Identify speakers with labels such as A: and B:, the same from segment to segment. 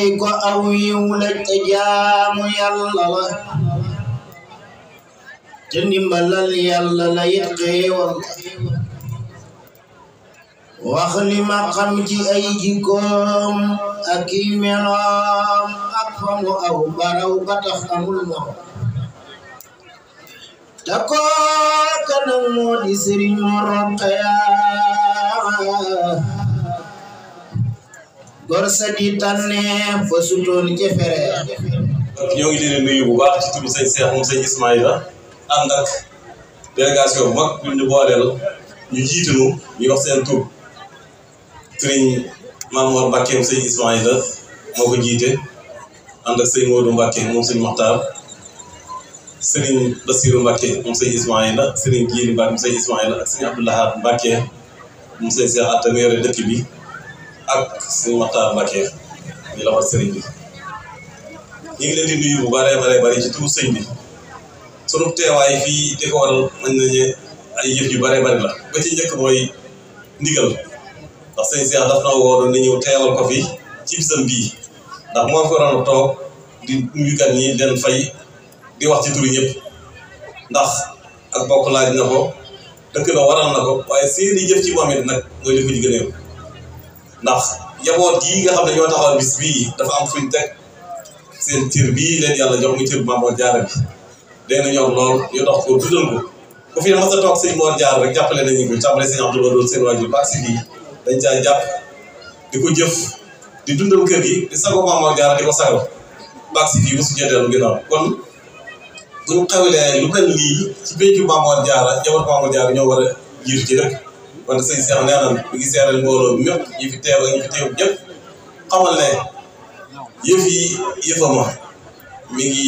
A: fay ko aw yiw la te jaamu yàlla la te ndimbalal yàlla la it xéewal wax li ma xam ci ay jikkoom ak i meloom ak fa mu aw baraw ba tax amul moom ta kooka nag moo di Sëriñ Mor Rokhaya gor sa di tànneef fa sutoon ca fere
B: ñoo ngi leen nuyu bu baax ci turu sëñ Cheikh moom sëñ Ismaïla ànd ak délégation bu mag ñu booleel ñu jiitunu ñu wax seen tur sëriñ Mamour Mbacke moom sëñ Ismaïla moo ko jiite ànd ak sëñ Modou Mbacke moom sëñ Mokhtar sëriñ Bassirou Mbacke moom sëñ Ismaïla sëriñ Djili Mbacke moom sëñ Ismaïla ak sëñ Abdoulahad Mbacke moom sëñ Cheikh Atta mi yore dëkk bi ak sëñ Mokhtar Mbacke ñu la wax sëriñ bi ñu ngi leen di nuyu bu bare ci turu sëñ bi sunu teewaay fii di ko waral mën nañu ay yëf yu bare la ba ci njëkk mooy ndigal ndax sëñ Cheikh daf na woodoon na ñëw teewal ko fi ci bisam bii ndax moo fi waroon a toog di nuyu gan ñi leen fay di wax ci turu ñëpp ndax ak bokk laaj na ko dëkk na waral na ko waaye seeni jëf ci moom it nag mooy li ko ci gën a ndax yaboot gii nga xam ne ñoo taxawal bis bii dafa am fuñ teg seen cër bii leen yàlla jox muy cër Maam Mor Jaara bi dee na ñor lool ñu dox ko dundal ko ku fi mas a toog sëñ Mor Jaara rek jàppale nañu ko jàppale sëñ Abdou Ba doon seen waajur baax si fii dañ caa jàpp di ko jëf di dundal kër gi di sago Maam Mor Jaara di ko sago baax si fii mosu jendeelu ginnaaw kon bu ñu xewlee lu mel nii ci béytu Maam Mor Jaara jabar Maam Mor Jaara ñoo war a jiitu ci lépp kon sëñ Cheikh nee na mi ngi seeral mbooloo mépp ñi fi teew ak ñi fi teew ñëpp xamal ne yëf yi yëfama mi ngi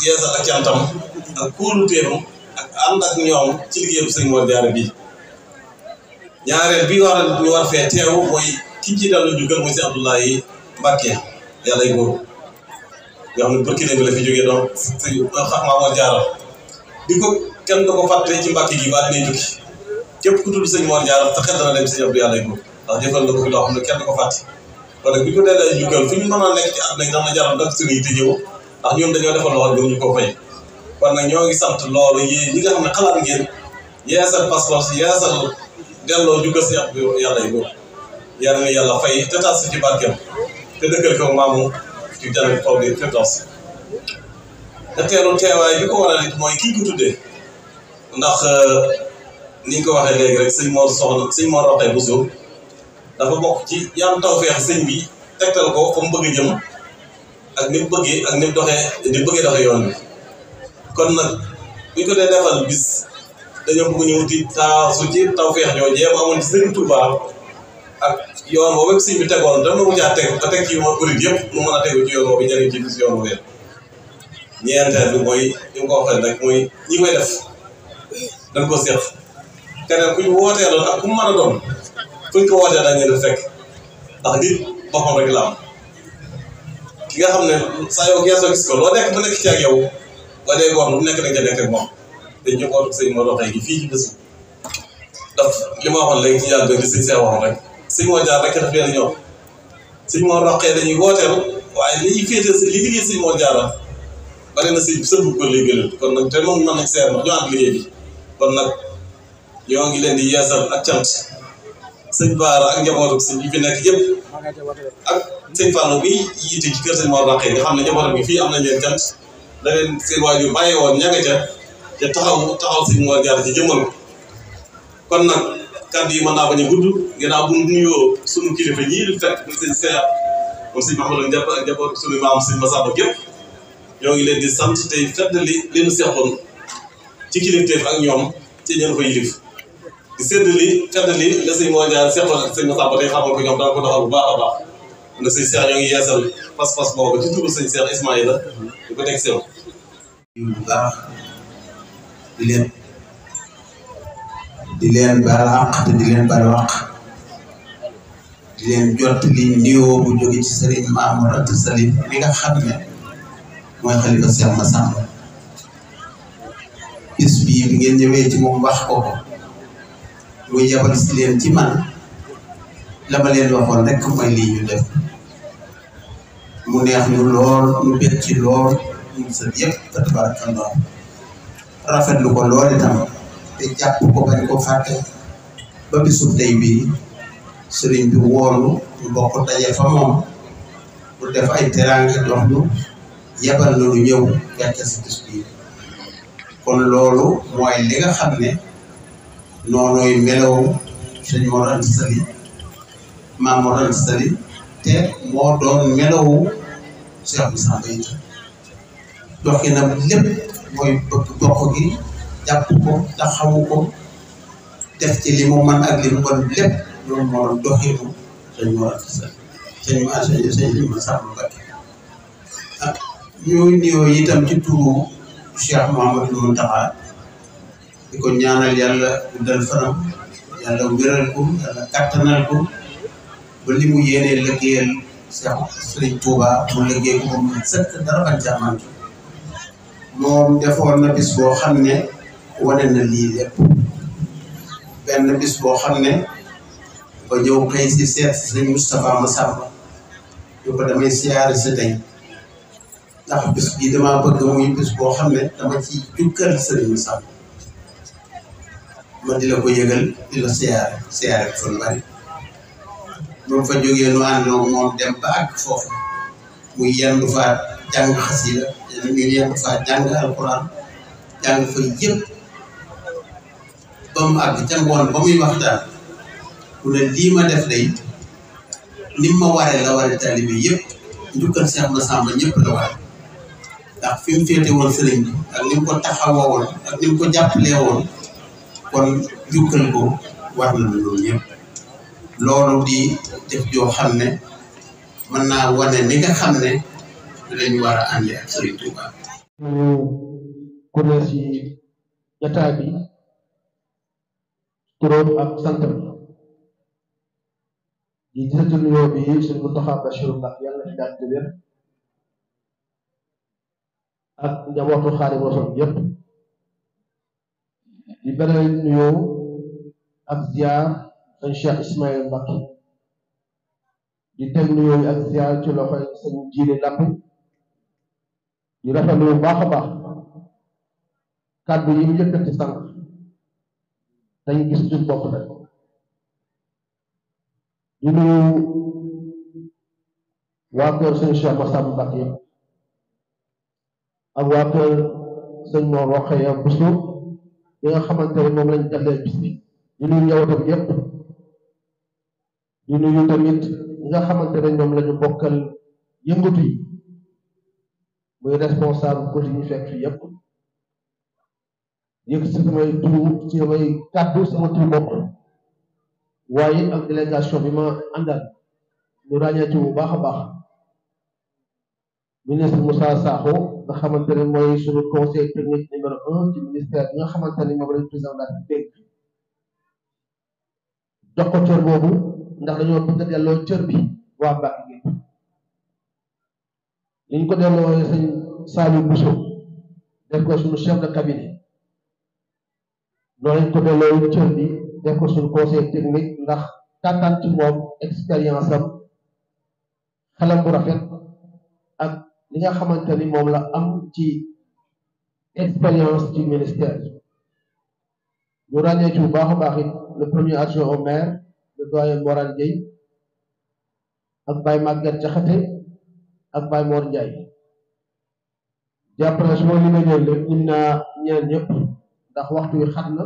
B: yeesal ak cantam ak kóoluteeram ak ànd ak ñoom ci liggéeyu sëñ Mor Jaara bi ñaareel bi waral ñu war fee teew mooy ki ci dal lu jugal mooy si Abdoulaye Mbacke yàlla y boobu yoo xam ne Burkina bi la fi jógee donc sëñ Maam Mor Jaara di ko kenn da ko fàtte ci Mbacke gi ba dinañ tukki képp ku tudd sëñ Mor Jaara sa xel dana dem sëñ Abdou yàlla y boobu ndax jëfal na ko fi loo xam ne kenn da ko fàtte kon nag bi ko deelee jugal fu ñu mën a nekk ci àdduna dama jaral dak suñu te ñëw ndax ñun dañoo defal loxo gëm ñu ko fay kon nag ñoo ngi sant loolu yéen ñi nga xam ne xalaat ngeen yeesal passeport yeesal delloo jugal si yàlla yi boobu yal na yàlla fay te tas ci barkeem te dëkkal ko maamu ci jàll kaw bi firdaws ñetteelu teewaay bi ko waral it mooy kii ko tuddee ndax ni ñu ko waxee léegi rek sëñ Mor Rokhaya Bousso dafa bokk ci yam tawfeex sëñ bi tegtal ko fa mu bëgg a jëm ak ni mu bëggee ak ni mu doxee yoon bi kon nag bu ñu ko dee defal bis dañoo bëgg ñu wuti taasu ci tawfeex joojee mu amoon ci Sëriñ Touba ak yoon boobu sëñ bi tegoon dama ko caa teg ba teg ci murid yëpp mu mën a tegu ci yoon boobu jëriñ ci bis yoon boobu ñeenteel bi mooy ni mu ko waxee rek mooy ñi koy def dañ ko seq keneen ku ñu wooteeloon ak ku mu mën a doon fuñ ko wootee dañ leen di fekk ndax nit boppam rek la am ki nga xam ne saa yoo geesoo gis ko loo nekk bu nekk ci ak yow ba dee góor lu nekk dañ ca nekk ak moom dañ ñu ootu sëñ Mor Rokhaya gi fii ci bés daf li ma waxoon léegi ci yàlla di sëñ Cheikh waxoon rek sëñ Mor Jaara rek daf leen ñor sëñ Mor Rokhaya dañuy wooteel waaye li ñuy féetee li liggéey sëñ Mor Jaara bari na sëñ sëñ bu ko lay gënal kon nag te moom mën nañ seer ndax ñoo ànd liggéey bi kon nag ñoo ngi leen di yeesal ak cant sëñ Baara ak njabootu sëñ bi fi nekk yëpp ak sëñ Fallou bi yiite ci kër sëñ Mor Rokhaya nga xam ne njabootam bi fii am nañ leen cant da leen seen waajur bàyyi woon ña nga ca te taxaw sëñ Mor Jaara ci jëmmal ko kon nag kàddu yi mën naa bañ a gudd ginnaaw bu nuyoo sunu kilifa ñii di fekk sëñ Cheikh moom sëñ Mahamadou Ndiaye ak njabootu sunu maam sëñ Massamba gépp ñoo ngi leen di sant tey feddali leen seqoon ci kilifteef ak ñoom ci ñeen ko yilif di séddali feddali la sëñ Mor Jaara seqoon ak sëñ Massamba tey xamal ko ñoom dana ko doxal bu baax a baax na sëñ Cheikh ñoo ngi yeesal pas-pas boobu ci turu sëñ Cheikh Ismaïla di ko teg sew
A: bu baax di leen baal àq te di leen baal àq di leen jottali nuyoo bu jóge ci Sëriñ Mamour Anta Sali mi nga xam ne mooy xalifa Cheikh Massamba bis bii bi ngeen ñëwee ci moom wax ko muy yabal si leen ci man la ma leen waxoon rek mooy lii ñu def mu neex ñu lool ñu bég ci lool ñu sa yëpp fa tabarakallah rafetlu ko lool itam te jàpp ko bañ ko fàtte ba bisu tey bii sëriñ bi woolu ñu bokk daje fa moom pour def ay teraanga jox ñu yebal na lu ñëw fekk si bis bii kon loolu mooy li nga xam ne noonooy melaw sëñ Mor Anta Sali Maam Mor Anta Sali te moo doon melawu Cheikh Moussa Mbaye doxinam lépp mooy bëgg bokk gi jàpp ko taxawu ko def ci li mu mën ak li mu mën lépp loolu moo doon doxinu sëñ Mor Anta Sali sëñ Moussa Mbaye ah ñooy nuyoo itam ci turu Cheikh Mouhamadou Mountakha di ko ñaanal yàlla guddal fanam yàlla wéral ko yàlla kattanal ko ba li mu yéenee liggéeyal Cheikh Serigne Touba mu liggéey ko mu sëkk dara bañ ca manqué moom defoon na bis boo xam ne wane na lii lépp benn bis boo xam ne ba ñëw xëy si seet Serigne Moustapha Massamba ñu ko damay siyaare si tey ndax bis bii damaa bëgg muy bis boo xam ne dama ci jukkal Serigne Massamba ma di la ko yëgal di la siyaare ko fan bari moom fa jógee nu àndoo moom dem ba àgg foofu muy yendu fa jàng xasida ñu yendu fa jàng alquran jàng fa yëpp ba mu àgg ca ngoon ba muy waxtaan mu ne lii ma def day ni ma waree la waree taalibe yëpp njukkal Cheikh Massamba ñëpp la waree ndax fi mu féete woon sëriñ bi ak ni mu ko taxawoo woon ak ni mu ko jàppalee woon kon njukkal ko war na loolu ñëpp loolu di def joo xam ne mën naa wane ni nga xam ne lañu war a àndee ak Serigne Touba.
C: ñu kuréel ci jotaay bi turam ak santam di gisati nuyoo bi Serigne Mountakha Bachirou Mbacké yàlla fi daal di wér ak njabootu Xaadimu Rasuul yëpp di beneen nuyoo ak ziar sëñ Cheikh Ismaïl Mbacké di teg nuyoo ak ziar ci loxoy sëñ Jiile Lapp di rafetlu bu baax a baax kàddu yi mu yëkkati sànq dañu gis suñu bopp nag di nuyu waa kër sëñ Cheikh Massamba Mbacké yëpp ak waa kër sëñ Mor Rokhaya Bousso yi nga xamante ne moom lañ jagleel bis bi di nuyu njabootam yëpp di nuyu tamit ñi nga xamante ne ñoom la ñu bokkal yëngatu yi muy responsable politique ñu fekk fi yëpp yëg si samay turu ci samay kàddu sama turu bopp waaye ak délégation bi ma àndal ñu ràññee ci bu baax a baax ministre Moussa Sakho nga xamante ne mooy suñu conseil technique numéro 1 ci ministère bi nga xamante ne moom lañ président daal di dénk jox ko cër boobu ndax dañoo bëgg a delloo cër bi waa Mbacké gi li ñu ko delloo sëñ Saliou Bousso def ko suñu chef de cabinet noonu lañ ko delloo cër bi def ko suñu conseil technique ndax tàttaan ci moom expérience am xelam bu rafet ak li nga xamante ni moom la am ci expérience ci ministère ñu ràññee ci bu baax a baax it le premier adjoint au maire le doyen Morane Gueye ak Baye Maguette Diakhaté ak Baye Mor Ndiaye jàpp na su ma limee rek lim naa ñeneen ñëpp ndax waxtu wi xat na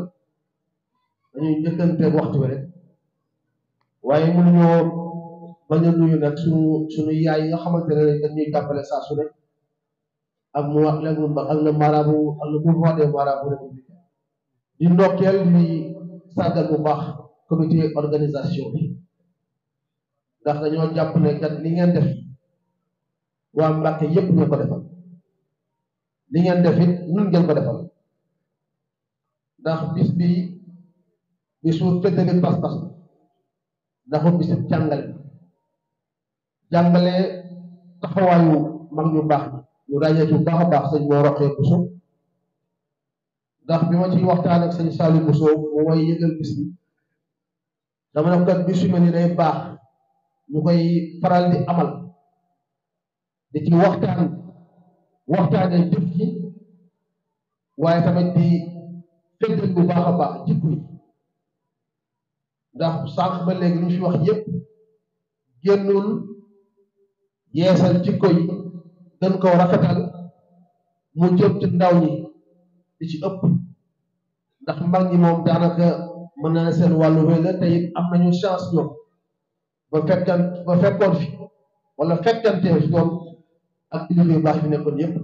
C: dañuy njëkkanteeg waxtu wi rek waaye mënuñoo bañ a nuyu nag suñu yaay yi nga xamante ne dañuy jàppale saa su nekk ak mu wax ak le marabout ak le mouvement des marabouts républicains di ndokkeel di sargal bu baax comité organisation bi ndax dañoo jàpp ne kat li ngeen def waa Mbacké yépp ngeen ko defal li ngeen def it ñun ngeen ko defal ndax bis bi bisu feddali pas-pas ndaxu bisu jàngale taxawaayu mag ñu baax ñu ràññee ci bu baax a baax sëñ Mor Rokhaya Bousso ndax bi ma ciy waxtaan ak sëñ Saliou Bousso mu may yëgal bis bi dama ne kat bis yu mel ni day baax ñu koy faral di amal di ci waxtaanee jëf ci waaye tamit di feddal bu baax a baax jikko yi ndax sànq ba léegi lu fi wax yépp génnul yeesal jikko yi gën koo rafetal mu jëm ci ndaw ñi di ci ëpp ndax mag ñi moom daanaka mën na seen wàllu wéy la te it am nañu chance ñoom ba fekkoon fi wala fekkante fi ñoom ak kilifa yu baax fi nekkoon yépp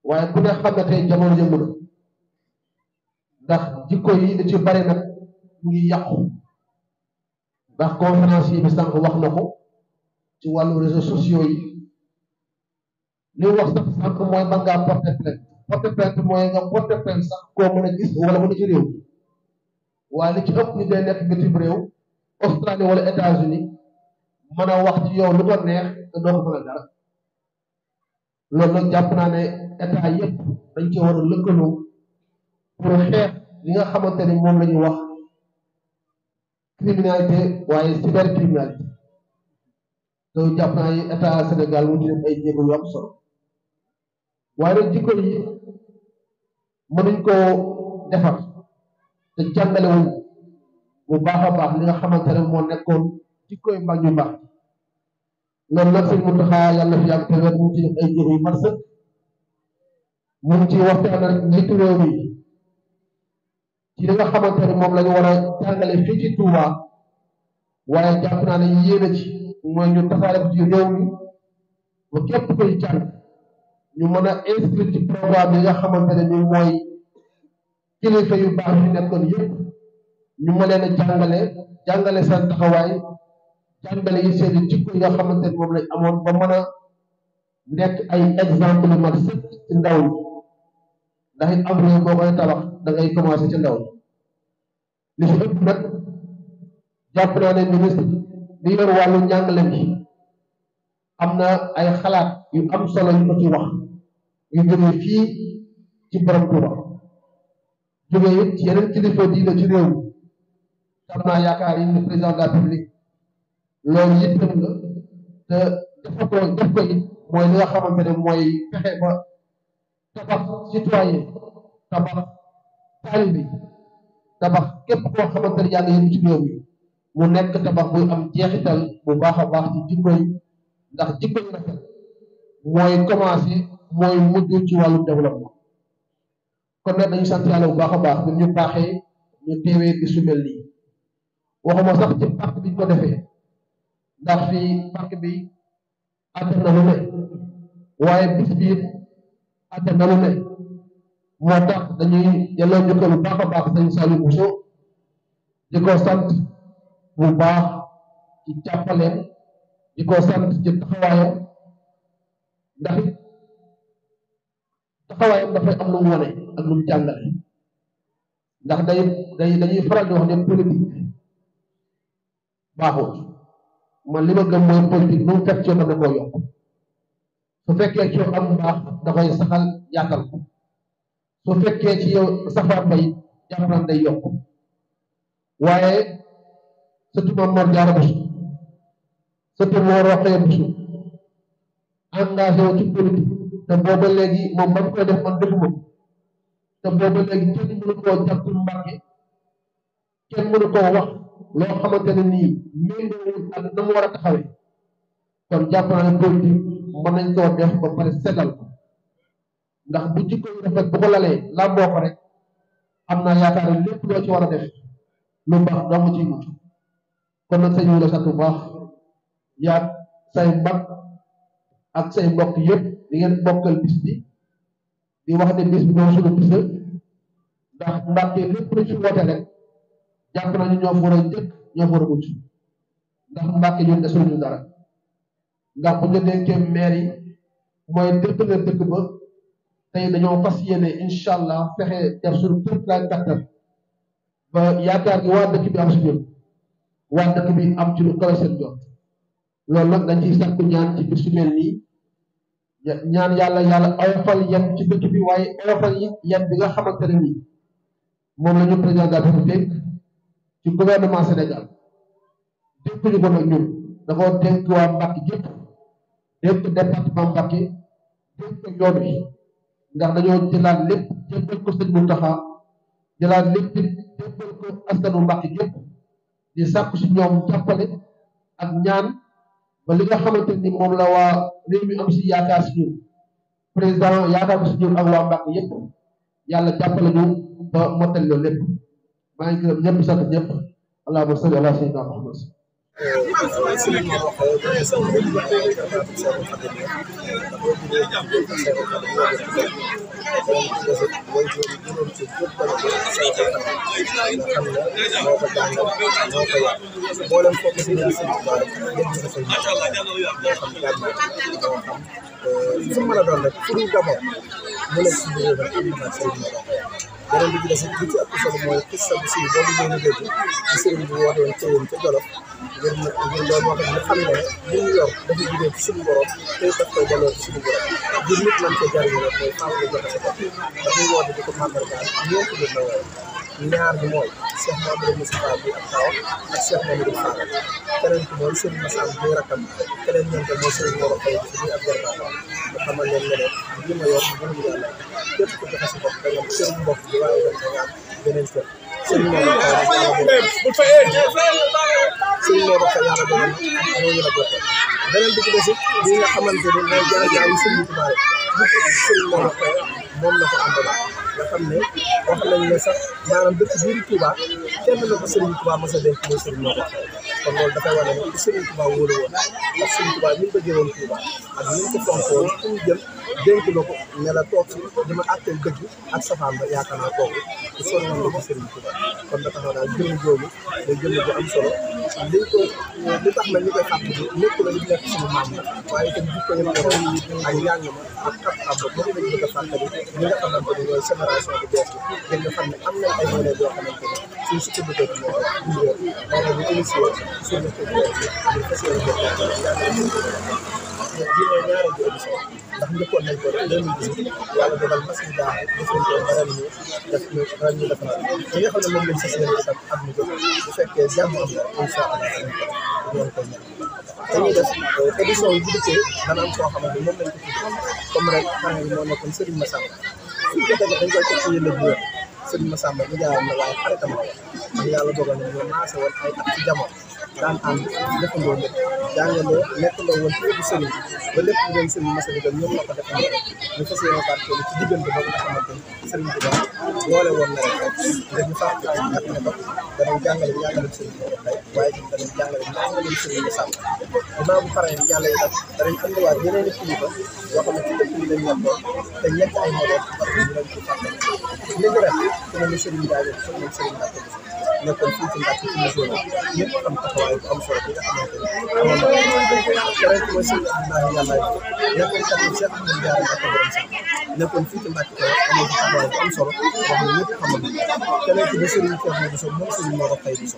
C: waaye ku ne xam ne tey jamono yëngu na ndax jikko yi da ci bari nag mu ngi yàqu ndax conférence yi bi sànq wax na ko ci wàllu réseaux sociaux yi li wax sax sànq mooy mën ngaa porter plainte mooy nga porter plainte sax koo mën a gis wala mën a ci réew waaye li ci ëpp ni day nekk bitim réew Australie wala États-Unis mën a wax ci yow lu ko neex te doo ko mën a dara loolu nag jàpp naa ne état yëpp dañ ci war a lëkkaloo pour xeex li nga xamante ni moom la ñuy wax criminalité waaye cybercriminalité te jàpp naa ni état Sénégal mu ci def ay jéego yu am solo waaye nag jikko yi mënuñ koo defar te jàngalewuñ bu baax a baax li nga xamante ne moo nekkoon jikkoy mag ñu baax loolu nag sëñ Mountakha yàlla fi yàgg te wér mu ci def ay jéego yu mat sëkk mu ngi ci waxtaan ak njiitu réew mi ci li nga xamante ne moom la ñu war a jàngale fii ci Touba waaye jàpp naa ne yéene ci mooy ñu tasaare ko ci réew mi ba képp koy jàng ñu mën a inscrire ci programme yi nga xamante ne ni mooy kilifa yu baax yu nekkoon yëpp ñu mën leen a jàngale seen taxawaay jàngale yi seen jikko yi nga xamante ne moom lañ amoon ba mën a nekk ay exemple yu mag sëkk ci ndaw ñi ndax it am réew boo koy tabax da ngay commencé ci ndaw ñi li ci ëpp nag jàpp naa ne ministre bi yor wàllu njàngale bi am na ay xalaat yu am solo yu ko ci wax yu jógee fii ci borom Touba jógee it ci yeneen kilifa diine ci réew mi am naa yaakaar yi ni président de la République loolu yittam la te def ko it mooy li nga xamante ne mooy fexe ba tabax citoyen tabax taalibe tabax képp koo xamante ne yaa ngi yëngu ci réew mi mu nekk tabax buy am jeexital bu baax a baax ci jikko yi ndax jikko yi rafet mooy commencé mooy mujj ci wàllu développement kon nag dañu sant yàlla bu baax a baax ñun ñu baaxee ñu teewee bi su mel nii waxuma sax ci parc bi ñu ko defee ndax fii parc bi attan na lu ne waaye bis bi attan na lu ne moo tax dañuy delloo njukkal bu baax a baax sëñ Saliou Bousso di ko sant bu baax ci jàppaleem di ko sant ci taxawaayam ndax it taxawaayam dafay am lu mu wane ak lu mu jàngale ndax dañuy faral di wax ne politique baaxul man li ma gëm mooy politique nu mu fekk ci yow da koo yokk su fekkee ci yow am baax da koy saxal yaatal ko su fekkee ci yow safar bay jàppal day yokk waaye surtout Mame Mor Diarra Bousso surtout moo roxee Bousso engagé wu ci politique te booba léegi moom ba mu koy def man defuma ko te booba léegi kenn mënu koo jàppul Mbàkke kenn mënu koo wax loo xamante ne nii méngoowul ak na mu war a taxawee kon jàpp naa ne politique mën nañ koo def ba pare seddal ko ndax bu jikko yu rafet bu ko lalee làmboo ko rek am naa yaakaar ne lépp loo ci war a def lu baax dong ciy mucc kon nag sëñ la sant bu baax yaag say mbag ak say mbokk yëpp di ngeen bokkal bis bi di wax ne bis bi moom suñu bis la ndax Mbàkke lépp lu ci woote rek jàpp nañu ñoo war a njëkk ñoo war a mucc ndax Mbàkke ñun desuñu dara ndax bu ñu dénkee maire yi mooy dëkk na dëkk ba tey dañoo fas yéene incha allah fexe def suñu képp laay kattan ba yaakaar gi waa dëkk bi am si ñun waa dëkk bi am ci lu kawe seen jot loolu nag dañ ciy sàkku ñaan ci bis su mel nii ñaan yàlla oyofal yem ci dëkk bi waaye oyofal yem bi nga xamante ne nii moom la ñu président de la République ci gouvernement Sénégal dénkuñu ko nag ñun da koo dénk waa Mbàkke gépp dénk ko département Mbacké dénk ko yoon wi ndax dañoo jëlaat lépp jébbal ko sëñ Mountakha jëlaat lépp jébbal ko askanu Mbacké gépp di sàkku si ñoom jàppale ak ñaan ba li nga xamante ni moom la waa réew mi am si yaakaar si ñun président yaakaar ko si ñun ak waa Mbacké yëpp yàlla jàppale ñu ba mottali loolu lépp maa ngi gërëm ñëpp sant ñëpp allahumma salli ala sayyidina Muhammad
D: su ma la doon rek pour ñu d'abord mu nekk si biir rek am na sëriñ Mor Rokhaya beneen bi ci des li ci ëpp solo mooy kissa bu si boobu ngeen a dégg ci sëriñ bi wootoon Thiéyène ca Jolof ngir doon wax ñu xam ne li ñu yor dafa jugee ci suñu borom te daf koy delloo ci suñu borom ngir nit lañ ko jariñoo rek mooy faaw nga joxe sa bopp dafay woote di ko màndargaal ñeent bi la wooye ñaar bi mooy Cheikh Mamadou Moustapha bi ak taw ak Cheikh Mamadou Fall keneen ki mooy Serigne Massam bi rakkam keneen ñeente mooy Serigne Mor Rokhaya bi ak jarbaatam nga xamal leen ne li ma yor mënuñu yàlla képp ku joxe sa bopp da nga sëriñ mbokk bi waaye dañ ko ñaan beneen kër Serigne Mor Rokhaya Serigne Mor Rokhaya yàlla dogal ñooñu la bokkal beneen bi ci des it li nga xamante ni mooy jaar-jaar yi Serigne Touba Serigne Mor Rokhaya moom la ko àndal nga xam ne wax nañ ne sax maanaam dëkk biir Touba kenn la ko Serigne Touba mos a denc mooy Serigne Mor Rokhaya kon loolu dafay wane ne ku Serigne Touba wóolu woon ndax Serigne Touba ni mu ko jëwoon Touba ak ni mu ko fonkoon fu mu jël dénk la ko ne la toog si dama àtteel dëgg ak safaan ba yaakaar naa kooku ku sonn la ko Serigne Touba kon da taxaw daal jëmm jooju day jëmm bu am solo li tax na ñu koy fàttali nekk la li nekk suñu maam la waaye itam jikko yëpp ak njàng ma ak xam-xam ba moom lañ bëgg a fàttali ñi nga xamante ni ñooy génération bu bees bi ngeen nga xam ne am nañ ay modèles yoo xamante ni suñ sukkandikoo ci moom wala ñu initié suñu culture bi ñu fas yéene jot bii mooy ñaareel bi émission ndax njëkkoon nañ ko 2018 yàlla dogal machine daa defoon ko ba ren ñu defaraat li nga xam ne moom lañ fas yéene itam at mu jot bu fekkee jàmm am na incha allah doon koy ñaan dañuy def édition yi bu dikkee dana am koo xamante moom lañ ko tudd comme rek xanaa yi moo nekkoon Serigne Massamba suñ ko defee dañ koy teg ci yële bu wér Serigne Massamba ñu jaayam la waaye xaritam la woon ndax yàlla dogal na ñoo maase woon ay at ci jamono daan ànd defandoo lépp jàngandoo nekkandoo woon ci yëpp Serigne ba lépp lu doon Serigne Massamba ñoom la ko defandoo ñu fas yéene partenaire ci diggante boobu nga xamante ni Serigne Touba boole woon na rek ngir ñu fàtte ndax ne ko danañ jàngale njàngale Serigne Mor Rokhaya waaye itam danañ jàngale njàngale Serigne Massamba ginnaaw bu paree yàlla itam danañ andiwaat yeneen i kilifa yoo xam ne ci dëkk bi lañ nekkoon te nekk ay modèle parce que ñu leen ci fàttali léegi rek ku mel ni Serigne Ndiaye moom Serigne Mbacké nekkoon fii ci Mbacké ci région bi ñëpp xam taxawaay bu am solo bi nga xamante ni amoon na keneen ki mooy Serigne Abdoulaye Yàlla nekkoon tamit Cheikh Ahmadou Diarra Mbacké borom sax nekkoon fii ci Mbacké amoon fi taxawaay bu am solo boo xam ne ñëpp xamoon nañ keneen ki di Serigne Thierno Bousso moom Serigne Mor Rokhaya Bousso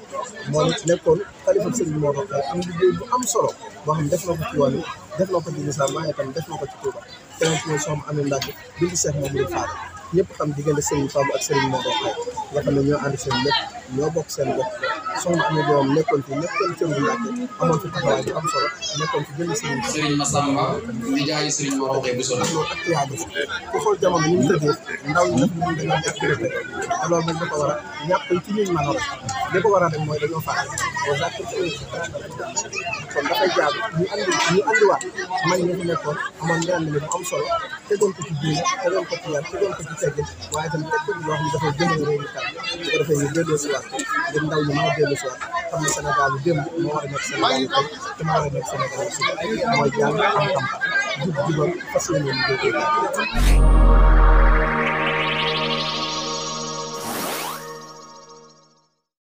D: moom nekkoon xalifa Serigne Mor Rokhaya am liggéey bu am solo boo xam ne def na ko ci yoon wi def na ko ci lislaam waaye itam def na ko ci Touba keneen ki mooy Soxna Amy Mbacké bintu Cheikh Mamadou Fall ñëpp xam diggante Serigne Fallou ak Serigne Mor Rokhaya nga xam ne ñoo ànd seen lépp ñoo bokk seen bopp Soxna Amy doom nekkoon fi nekkoon ci Mbacké amoon fi taxawaay bu am solo nekkoon fi jënd Serigne
E: Massamba di jaay Serigne Mor Rokhaya Bousso
D: ndax loolu ak tiyaaba ku xool jamono ni mu tëddee ndaw ñi daf ñu dañoo def priorité te loolu nag dafa war a ñàpp ci ñun mën a rek li ko war a def mooy dañoo fàtte kon dafay jaadu ñu andiwaat mag ñi fi nekkoon amoon njàng mi bu am solo tegoon ko ci diine tegoon ko ci yar tegoon ko ci teggin waaye tamit teg ko ci loo xam ne dafay jëmale réew mi kanam bu ko defee ñu delloo si waat ngir ndaw ñi mën a dellu si waat xam ne Sénégal yu démb moo war a nekk Sénégal yu tey te moo war a nekk Sénégal yu suba mooy jàng am xam-xam jub jubal fas yéene ñu